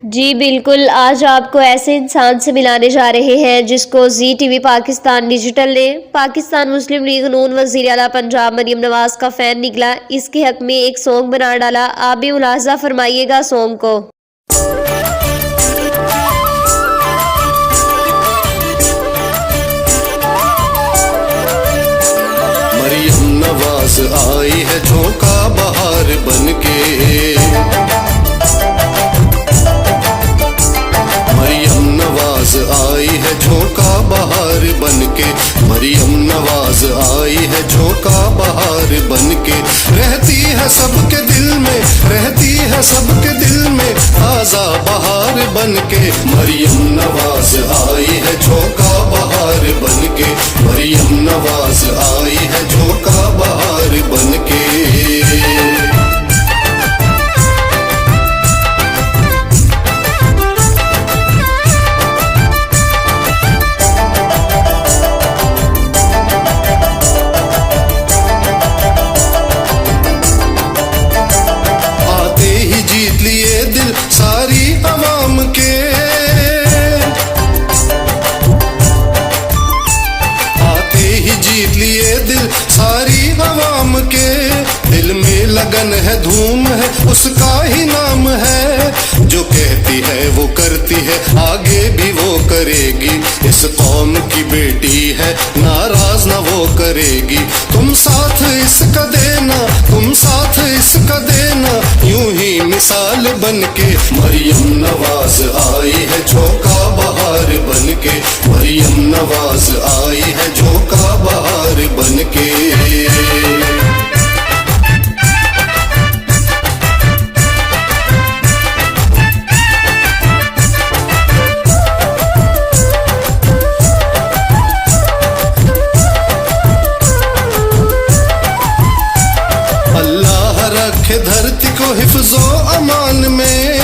जी बिल्कुल, आज आपको ऐसे इंसान से मिलाने जा रहे हैं जिसको जी टीवी पाकिस्तान डिजिटल ने पाकिस्तान मुस्लिम लीग नून वज़ीर आला पंजाब मरियम नवाज का फ़ैन निकला, इसके हक में एक सॉन्ग बना डाला। आप भी मुलाज़ा फरमाइएगा सॉन्ग को। मरियम नवाज आई है झोंका बहार बनके, मरियम नवाज आई है झोंका बहार बनके, मरियम नवाज आई है झोंका बहार बनके। रहती है सबके दिल में, रहती है सबके दिल में ताज़ा बहार बनके। मरियम नवाज आई है झोंका बहार बनके, मरियम नवाज आई है झोंका बहार बनके। जीत लिए दिल सारी अवाम के, आते ही जीत लिए दिल सारी अवाम के। दिल में लगन है, धूम है, उसका ही नाम है। जो कहती है वो करती है, आगे भी वो करेगी। इस कौम की बेटी है, नाराज ना वो करेगी। तुम साथ इसका देना, तुम साथ इसका देना, यूं ही मिसाल बनके। मरियम नवाज आई है झोंका बहार बनके, मरियम नवाज आई है झोंका बहार बनके। अल्लाह रखे धरती को हिफ्ज़ो अमान में,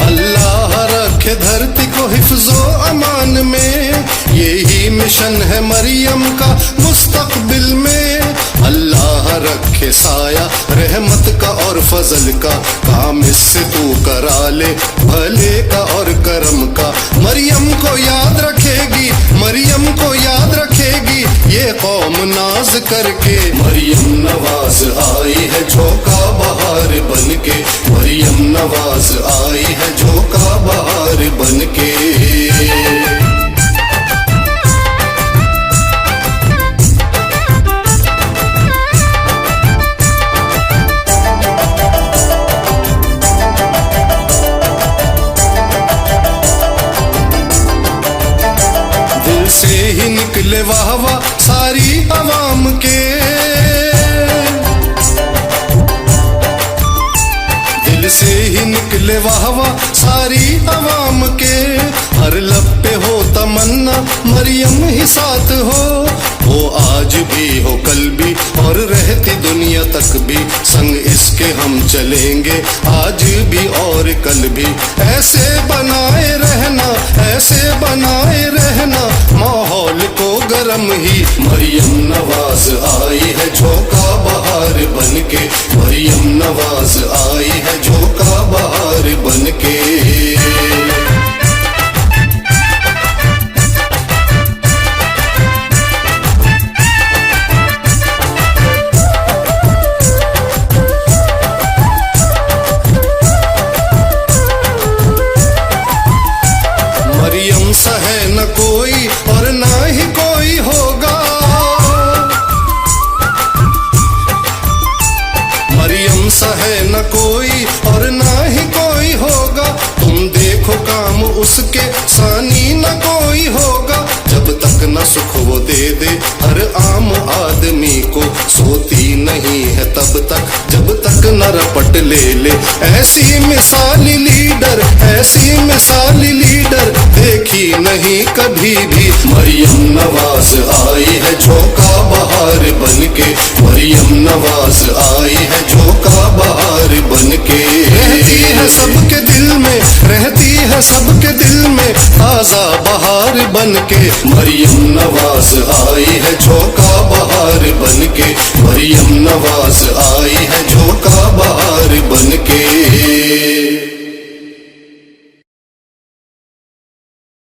अल्लाह रखे धरती को हिफ्ज़ो अमान में। यही मिशन है मरियम का मुस्तक़बिल में। अल्लाह रखे साया रहमत का और फजल का, काम इससे तू करा ले भले का और करम का। मरियम को याद रखेगी, मरियम को याद रखेगी ये कौम नाज करके। मरियम नवाज आई है झोंका बहार बनके, मरियम नवाज आई है झोंका बहार बनके। दिल से ही निकले वाह वाह सारी अवाम के, दिल से ही निकले वाह वाह सारी अवाम के। हर लब पे हो तमन्ना मरियम ही साथ हो, वो आज भी हो कल भी और रहती दुनिया तक भी। संग इसके हम चलेंगे आज भी और कल भी। ऐसे बनाए रहना, ऐसे बनाए रहना माहौल को गरम ही। मरियम नवाज आई है झोंका बहार बनके, मरियम नवाज आई है झोंका बहार बनके। मरियम सा है न कोई और ना ही कोई होगा, मरियम सा है न कोई और ना ही कोई होगा। तुम देखो काम उसके सानी न कोई होगा। जब तक न सुख वो दे दे हर आम आदमी को, सोती नहीं है तब तक जब तक न रपट ले ले। ऐसी मिसाली लीडर, ऐसी मिसाली लीडर देखी नहीं कभी भी। मरियम नवाज आई है झोंका बहार बनके, मरियम नवाज आई है झोंका बहार बनके। रहती है सबके दिल में, रहती है सबके दिल में ताज़ा बहार बनके। मरियम नवाज आई है झोंका बहार बनके, मरियम नवाज आई है झोंका बहार